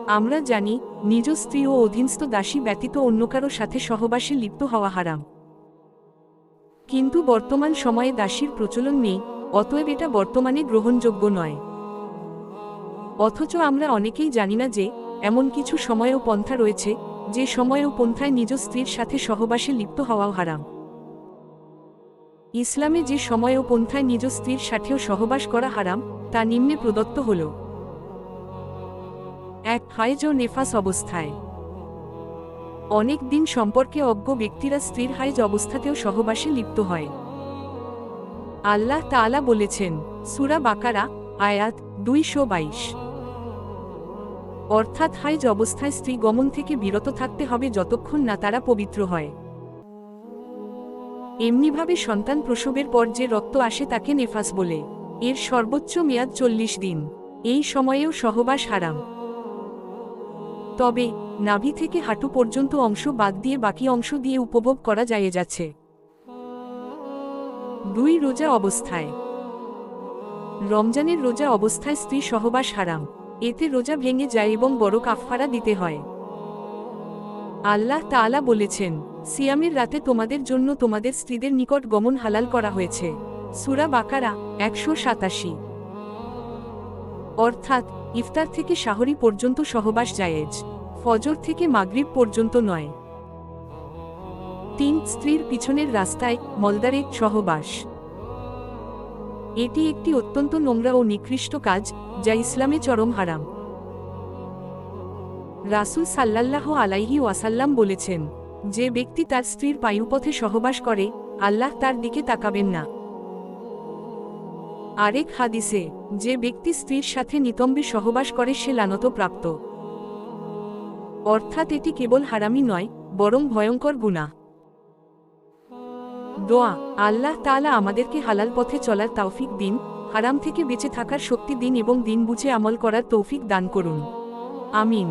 আমরা জানি নিজ স্ত্রী ও অধীনস্থ দাসী ব্যতীত অন্য কারো সাথে সহবাসে লিপ্ত হওয়া হারাম। কিন্তু বর্তমান সময়ে দাসীর প্রচলন নেই, অতএব এটা বর্তমানে গ্রহণযোগ্য নয়। অথচ আমরা অনেকেই জানি না যে এমন কিছু সময় ও পন্থা রয়েছে যে সময় ও পন্থায় নিজ স্ত্রীর সাথে সহবাসে লিপ্ত হওয়াও হারাম। ইসলামে যে সময় ও পন্থায় নিজ স্ত্রীর সাথেও সহবাস করা হারাম তা নিম্নে প্রদত্ত হল। ১. হায়েজ ও নেফাস অবস্থায়। অনেক দিন সম্পর্কে অজ্ঞ ব্যক্তিরা স্ত্রীর হায়েজ অবস্থাতেও সহবাসে লিপ্ত হয়। আল্লাহ তাআলা বলেছেন, সূরা বাকারা আয়াত ২২২, অর্থাৎ হায়েজ অবস্থায় স্ত্রী গমন থেকে বিরত থাকতে হবে যতক্ষণ না তারা পবিত্র হয়। এমনিভাবে সন্তান প্রসবের পর যে রক্ত আসে তাকে নেফাস বলে। এর সর্বোচ্চ মেয়াদ ৪০ দিন। এই সময়েও সহবাস হারাম। তবে নাভি থেকে হাঁটু পর্যন্ত অংশ বাদ দিয়ে বাকি অংশ দিয়ে উপভোগ করা যায় যাচ্ছে। ২. রোজা অবস্থায়। রমজানের রোজা অবস্থায় স্ত্রী সহবাস হারাম। এতে রোজা ভেঙে যায় এবং বড় কাফফারা দিতে হয়। আল্লাহ তাআলা বলেছেন, সিয়ামের রাতে তোমাদের জন্য তোমাদের স্ত্রীদের নিকট গমন হালাল করা হয়েছে। সূরা বাকারা ১৮৭, অর্থাৎ ইফতার থেকে সাহরি পর্যন্ত সহবাস জায়েজ, ফজর থেকে মাগরিব পর্যন্ত নয়। ৩. স্ত্রীর পিছনের রাস্তায় মলদারে সহবাস। এটি একটি অত্যন্ত নোংরা ও নিকৃষ্ট কাজ যা ইসলামে চরম হারাম। রাসূল সাল্লাল্লাহু আলাইহি ওয়াসাল্লাম বলেছেন, যে ব্যক্তি তার স্ত্রীর পায়ুপথে সহবাস করে আল্লাহ তার দিকে তাকাবেন না। আরেক হাদিসে, যে ব্যক্তি স্ত্রীর সাথে নিতম্বে সহবাস করে সে লানতপ্রাপ্ত। অর্থাৎ এটি কেবল হারামি নয়, বরং ভয়ঙ্কর গুনাহ। দোয়া। আল্লাহ তাআলা আমাদেরকে হালাল পথে চলার তৌফিক দিন, হারাম থেকে বেঁচে থাকার শক্তি দিন এবং দিন বুঝে আমল করার তৌফিক দান করুন। আমিন।